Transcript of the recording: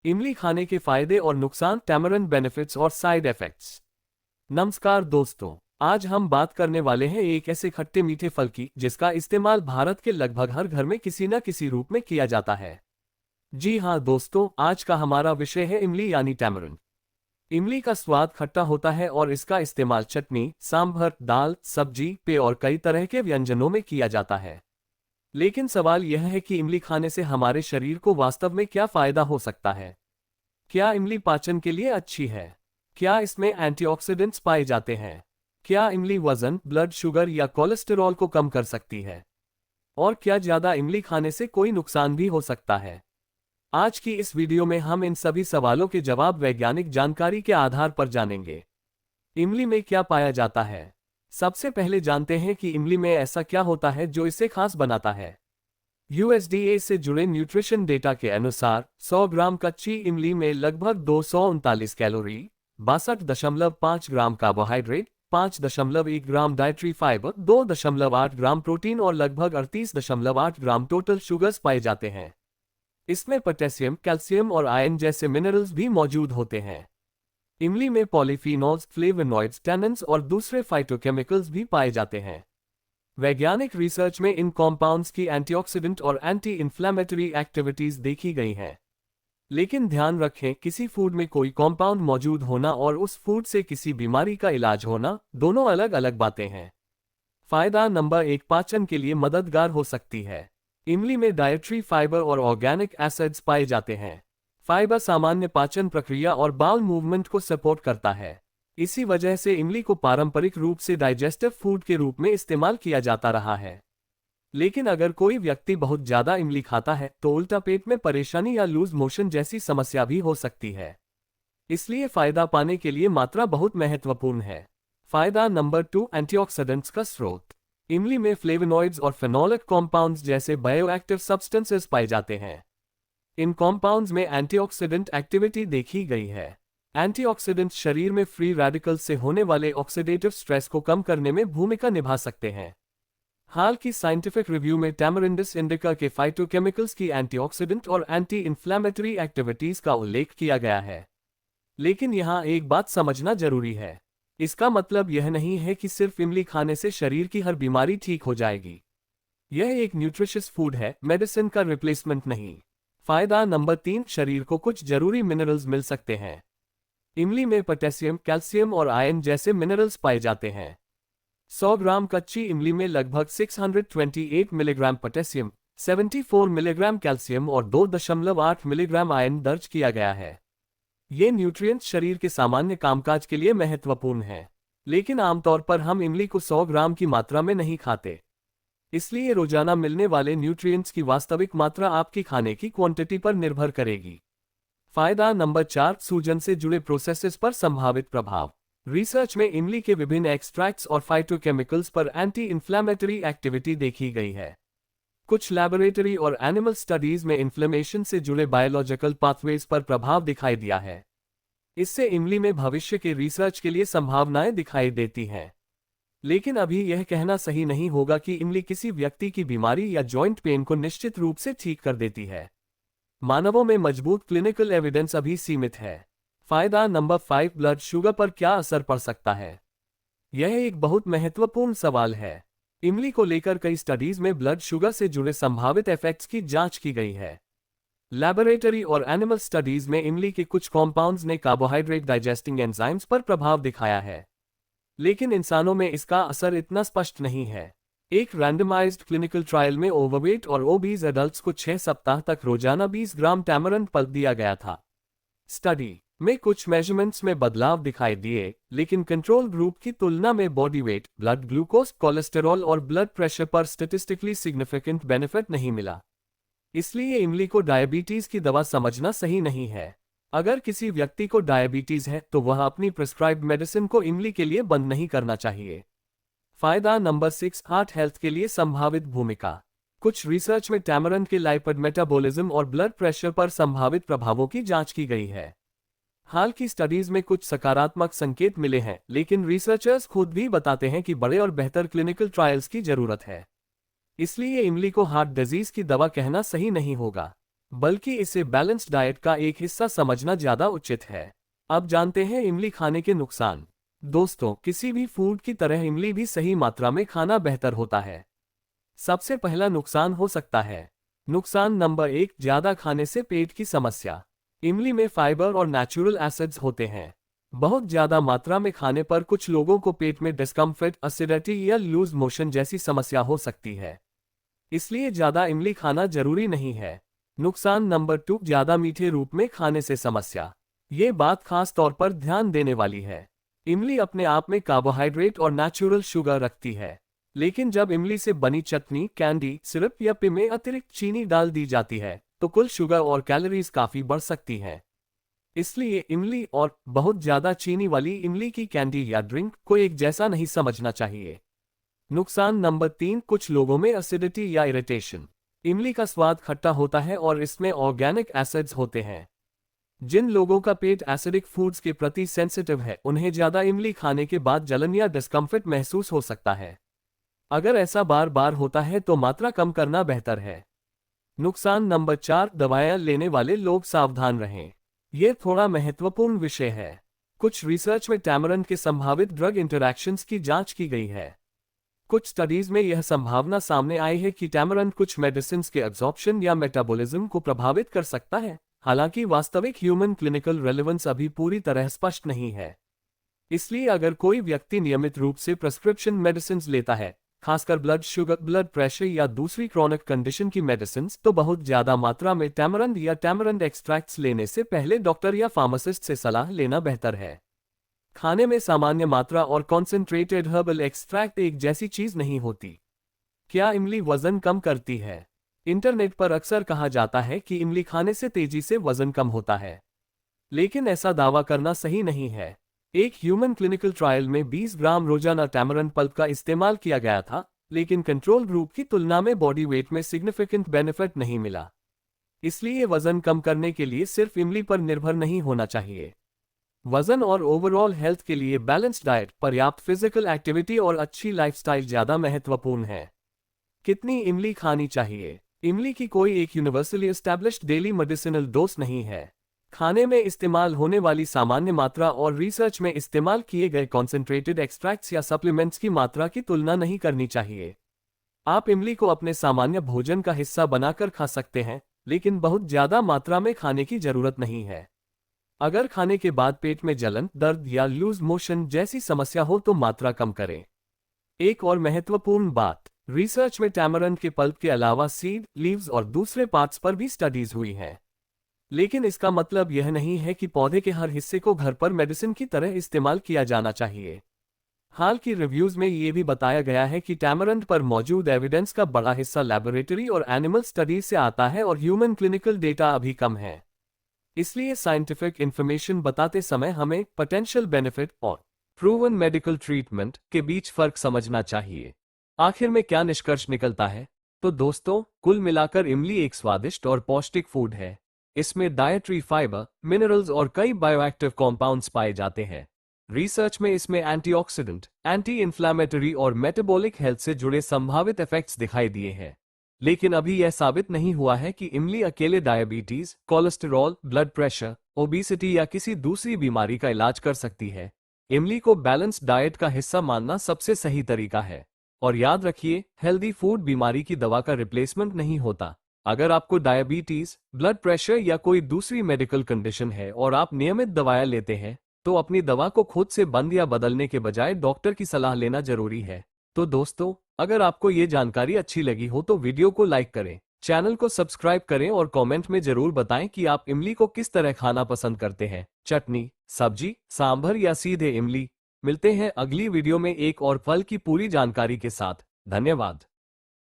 इमली खाने के फायदे और नुकसान, टैमरिंड बेनिफिट्स और साइड इफेक्ट्स। नमस्कार दोस्तों, आज हम बात करने वाले हैं एक ऐसे खट्टे मीठे फल की जिसका इस्तेमाल भारत के लगभग हर घर में किसी न किसी रूप में किया जाता है। जी हाँ दोस्तों, आज का हमारा विषय है इमली यानी टैमरिंड। इमली का स्वाद खट्टा होता है और इसका इस्तेमाल चटनी, सांभर, दाल, सब्जी, पेय और कई तरह के व्यंजनों में किया जाता है। लेकिन सवाल यह है कि इमली खाने से हमारे शरीर को वास्तव में क्या फायदा हो सकता है। क्या इमली पाचन के लिए अच्छी है? क्या इसमें एंटीऑक्सीडेंट्स पाए जाते हैं? क्या इमली वजन, ब्लड शुगर या कोलेस्टेरॉल को कम कर सकती है? और क्या ज्यादा इमली खाने से कोई नुकसान भी हो सकता है? आज की इस वीडियो में हम इन सभी सवालों के जवाब वैज्ञानिक जानकारी के आधार पर जानेंगे। इमली में क्या पाया जाता है? सबसे पहले जानते हैं कि इमली में ऐसा क्या होता है जो इसे खास बनाता है। USDA से जुड़े न्यूट्रिशन डेटा के अनुसार 100 ग्राम कच्ची इमली में लगभग 239 कैलोरी, 62.5 ग्राम कार्बोहाइड्रेट, 5.1 ग्राम डाइटरी फाइबर, 2.8 ग्राम प्रोटीन और लगभग 38.8 ग्राम टोटल शुगर्स पाए जाते हैं। इसमें पोटेशियम, कैल्शियम और आयरन जैसे मिनरल्स भी मौजूद होते हैं। इमली में पॉलीफिनॉल्स, फ्लेवोनॉइड्स, टैनिन्स और दूसरे फाइटोकेमिकल्स भी पाए जाते हैं। वैज्ञानिक रिसर्च में इन कॉम्पाउंड्स की एंटीऑक्सीडेंट और एंटी इन्फ्लेमेटरी एक्टिविटीज देखी गई हैं। लेकिन ध्यान रखें, किसी फूड में कोई कॉम्पाउंड मौजूद होना और उस फूड से किसी बीमारी का इलाज होना दोनों अलग अलग बातें हैं। फायदा नंबर 1, पाचन के लिए मददगार हो सकती है। इमली में डाइटरी फाइबर और ऑर्गेनिक एसिड्स पाए जाते हैं। फाइबर सामान्य पाचन प्रक्रिया और बाउल मूवमेंट को सपोर्ट करता है। इसी वजह से इमली को पारंपरिक रूप से डाइजेस्टिव फूड के रूप में इस्तेमाल किया जाता रहा है। लेकिन अगर कोई व्यक्ति बहुत ज्यादा इमली खाता है तो उल्टा पेट में परेशानी या लूज मोशन जैसी समस्या भी हो सकती है। इसलिए फायदा पाने के लिए मात्रा बहुत महत्वपूर्ण है। फायदा नंबर 2, एंटीऑक्सीडेंट्स का स्रोत। इमली में फ्लेवोनॉइड्स और फेनोलिक कॉम्पाउंड्स जैसे बायोएक्टिव सब्सटेंसेस पाए जाते हैं। इन कॉम्पाउंड्स में एंटीऑक्सीडेंट एक्टिविटी देखी गई है। एंटीऑक्सीडेंट्स शरीर में फ्री रेडिकल्स से होने वाले ऑक्सीडेटिव स्ट्रेस को कम करने में भूमिका निभा सकते हैं। हाल की साइंटिफिक रिव्यू में टैमरिंडिस इंडिका के फाइटोकेमिकल्स की एंटीऑक्सीडेंट और एंटी इन्फ्लेमेटरी एक्टिविटीज का उल्लेख किया गया है। लेकिन यहाँ एक बात समझना जरूरी है। इसका मतलब यह नहीं है कि सिर्फ इमली खाने से शरीर की हर बीमारी ठीक हो जाएगी। यह एक न्यूट्रिशियस फूड है, मेडिसिन का रिप्लेसमेंट नहीं। फायदा नंबर 3, शरीर को कुछ जरूरी मिनरल्स मिल सकते हैं। इमली में पोटेशियम, कैल्शियम और आयरन जैसे मिनरल्स पाए जाते हैं। 100 ग्राम कच्ची इमली में लगभग 628 मिलीग्राम पोटेशियम, 74 मिलीग्राम कैल्शियम और 2.8 मिलीग्राम आयरन दर्ज किया गया है। ये न्यूट्रिएंट्स शरीर के सामान्य कामकाज के लिए महत्वपूर्ण हैं। लेकिन आमतौर पर हम इमली को 100 ग्राम की मात्रा में नहीं खाते। इसलिए रोजाना मिलने वाले न्यूट्रिएंट्स की वास्तविक मात्रा आपकी खाने की क्वांटिटी पर निर्भर करेगी। फायदा नंबर 4, सूजन से जुड़े प्रोसेसेस पर संभावित प्रभाव। रिसर्च में इमली के विभिन्न एक्सट्रैक्ट्स और फाइटोकेमिकल्स पर एंटी इन्फ्लेमेटरी एक्टिविटी देखी गई है। कुछ लैबोरेटरी और एनिमल स्टडीज में इन्फ्लेमेशन से जुड़े बायोलॉजिकल पाथवेज पर प्रभाव दिखाई दिया है। इससे इमली में भविष्य के रिसर्च के लिए संभावनाएं दिखाई देती हैं। लेकिन अभी यह कहना सही नहीं होगा कि इमली किसी व्यक्ति की बीमारी या जॉइंट पेन को निश्चित रूप से ठीक कर देती है। मानवों में मजबूत क्लिनिकल एविडेंस अभी सीमित है। फायदा नंबर 5, ब्लड शुगर पर क्या असर पड़ सकता है? यह एक बहुत महत्वपूर्ण सवाल है। इमली को लेकर कई स्टडीज में ब्लड शुगर से जुड़े संभावित इफेक्ट्स की जांच की गई है। लैबोरेटरी और एनिमल स्टडीज में इमली के कुछ कॉम्पाउंड्स ने कार्बोहाइड्रेट डाइजेस्टिंग एंजाइम्स पर प्रभाव दिखाया है। लेकिन इंसानों में इसका असर इतना स्पष्ट नहीं है। एक रैंडमाइज्ड क्लिनिकल ट्रायल में ओवरवेट और ओबीज एडल्ट्स को 6 सप्ताह तक रोजाना 20 ग्राम टैमरिंड पल्प दिया गया था। स्टडी में कुछ मेजरमेंट्स में बदलाव दिखाई दिए, लेकिन कंट्रोल ग्रुप की तुलना में body weight, blood glucose, cholesterol और ब्लड प्रेशर पर स्टैटिस्टिकली सिग्निफिकेंट बेनिफिट नहीं मिला। इसलिए इमली को डायबिटीज की दवा समझना सही नहीं है। अगर किसी व्यक्ति को डायबिटीज है तो वह अपनी प्रिस्क्राइब्ड मेडिसिन को इमली के लिए बंद नहीं करना चाहिए। फायदा नंबर 6, हार्ट हेल्थ के लिए संभावित भूमिका। कुछ रिसर्च में टैमरिंड के लाइपिड मेटाबॉलिज्म और ब्लड प्रेशर पर संभावित प्रभावों की जांच की गई है। हाल की स्टडीज में कुछ सकारात्मक संकेत मिले हैं, लेकिन रिसर्चर्स खुद भी बताते हैं कि बड़े और बेहतर क्लिनिकल ट्रायल्स की जरूरत है। इसलिए इमली को हार्ट डिजीज की दवा कहना सही नहीं होगा। बल्कि इसे बैलेंस्ड डाइट का एक हिस्सा समझना ज्यादा उचित है। अब जानते हैं इमली खाने के नुकसान। दोस्तों, किसी भी फूड की तरह इमली भी सही मात्रा में खाना बेहतर होता है। सबसे पहला नुकसान हो सकता है। नुकसान नंबर 1, ज्यादा खाने से पेट की समस्या। इमली में फाइबर और नेचुरल एसिड्स होते हैं। बहुत ज्यादा मात्रा में खाने पर कुछ लोगों को पेट में डिस्कम्फर्ट, एसिडिटी या लूज मोशन जैसी समस्या हो सकती है। इसलिए ज्यादा इमली खाना जरूरी नहीं है। नुकसान नंबर 2, ज्यादा मीठे रूप में खाने से समस्या। ये बात खास तौर पर ध्यान देने वाली है। इमली अपने आप में कार्बोहाइड्रेट और नेचुरल शुगर रखती है, लेकिन जब इमली से बनी चटनी, कैंडी, सिरप या पे में अतिरिक्त चीनी डाल दी जाती है तो कुल शुगर और कैलोरीज काफी बढ़ सकती हैं। इसलिए इमली और बहुत ज्यादा चीनी वाली इमली की कैंडी या ड्रिंक को एक जैसा नहीं समझना चाहिए। नुकसान नंबर 3, कुछ लोगों में एसिडिटी या इरिटेशन। इमली का स्वाद खट्टा होता है और इसमें ऑर्गेनिक एसिड्स होते हैं। जिन लोगों का पेट एसिडिक फूड्स के प्रति सेंसिटिव है, उन्हें ज्यादा इमली खाने के बाद जलन या डिस्कम्फर्ट महसूस हो सकता है। अगर ऐसा बार बार होता है तो मात्रा कम करना बेहतर है। नुकसान नंबर 4, दवाएं लेने वाले लोग सावधान रहें। यह थोड़ा महत्वपूर्ण विषय है। कुछ रिसर्च में टैमरंड के संभावित ड्रग इंटरैक्शंस की जांच की गई है। कुछ स्टडीज में यह संभावना सामने आई है कि टैमरंड कुछ मेडिसिन के एब्जॉर्प्शन या मेटाबॉलिज्म को प्रभावित कर सकता है। हालांकि वास्तविक ह्यूमन क्लिनिकल रेलेवेंस अभी पूरी तरह स्पष्ट नहीं है। इसलिए अगर कोई व्यक्ति नियमित रूप से प्रिस्क्रिप्शन मेडिसिन लेता है, खासकर ब्लड शुगर, ब्लड प्रेशर या दूसरी क्रॉनिक कंडीशन की मेडिसिन, तो बहुत ज्यादा मात्रा में टैमरंड या टैमरंड एक्सट्रैक्ट्स लेने से पहले डॉक्टर या फार्मासिस्ट से सलाह लेना बेहतर है। खाने में सामान्य मात्रा और कॉन्सेंट्रेटेड हर्बल एक्सट्रैक्ट एक जैसी चीज नहीं होती। क्या इमली वजन कम करती है? इंटरनेट पर अक्सर कहा जाता है कि इमली खाने से तेजी से वजन कम होता है, लेकिन ऐसा दावा करना सही नहीं है। एक ह्यूमन क्लिनिकल ट्रायल में 20 ग्राम रोजाना टैमरंड पल्प का इस्तेमाल किया गया था, लेकिन कंट्रोल ग्रुप की तुलना में बॉडी वेट में सिग्निफिकेंट बेनिफिट नहीं मिला। इसलिए वजन कम करने के लिए सिर्फ इमली पर निर्भर नहीं होना चाहिए। वजन और ओवरऑल हेल्थ के लिए बैलेंस्ड डाइट, पर्याप्त फिजिकल एक्टिविटी और अच्छी लाइफस्टाइल ज्यादा महत्वपूर्ण है। कितनी इमली खानी चाहिए? इमली की कोई एक universally established daily medicinal dose नहीं है। खाने में इस्तेमाल होने वाली सामान्य मात्रा और रिसर्च में इस्तेमाल किए गए कॉन्सेंट्रेटेड एक्सट्रैक्ट्स या सप्लीमेंट्स की मात्रा की तुलना नहीं करनी चाहिए। आप इमली को अपने सामान्य भोजन का हिस्सा बनाकर खा सकते हैं, लेकिन बहुत ज्यादा मात्रा में खाने की जरूरत नहीं है। अगर खाने के बाद पेट में जलन, दर्द या लूज मोशन जैसी समस्या हो तो मात्रा कम करें। एक और महत्वपूर्ण बात, रिसर्च में टैमरंड के पल्प के अलावा सीड, लीव्स और दूसरे पार्ट्स पर भी स्टडीज हुई हैं। लेकिन इसका मतलब यह नहीं है कि पौधे के हर हिस्से को घर पर मेडिसिन की तरह इस्तेमाल किया जाना चाहिए। हाल की रिव्यूज में यह भी बताया गया है कि टैमरंड पर मौजूद एविडेंस का बड़ा हिस्सा लैबोरेटरी और एनिमल स्टडीज से आता है और ह्यूमन क्लिनिकल डेटा अभी कम है। इसलिए साइंटिफिक इंफॉर्मेशन बताते समय हमें पोटेंशियल बेनिफिट और प्रूवन मेडिकल ट्रीटमेंट के बीच फर्क समझना चाहिए। आखिर में क्या निष्कर्ष निकलता है? तो दोस्तों, कुल मिलाकर इमली एक स्वादिष्ट और पौष्टिक फूड है। इसमें डायट्री फाइबर, मिनरल्स और कई बायोएक्टिव कॉम्पाउंड्स पाए जाते हैं। रिसर्च में इसमें एंटीऑक्सीडेंट, एंटी इन्फ्लामेटरी और मेटाबॉलिक हेल्थ से जुड़े संभावित इफेक्ट्स दिखाई दिए हैं। लेकिन अभी यह साबित नहीं हुआ है कि इमली अकेले diabetes, cholesterol, blood pressure, obesity या किसी दूसरी बीमारी का इलाज कर सकती है। इमली को बैलेंस्ड डाइट का हिस्सा मानना सबसे सही तरीका है। और याद रखिए, हेल्दी फूड बीमारी की दवा का रिप्लेसमेंट नहीं होता। अगर आपको डायबिटीज, ब्लड प्रेशर या कोई दूसरी मेडिकल कंडीशन है और आप नियमित दवाएं लेते हैं, तो अपनी दवा को खुद से बंद या बदलने के बजाय डॉक्टर की सलाह लेना जरूरी है। तो दोस्तों, अगर आपको ये जानकारी अच्छी लगी हो तो वीडियो को लाइक करें, चैनल को सब्सक्राइब करें और कमेंट में जरूर बताएं कि आप इमली को किस तरह खाना पसंद करते हैं, चटनी, सब्जी, सांभर या सीधे इमली। मिलते हैं अगली वीडियो में एक और फल की पूरी जानकारी के साथ। धन्यवाद।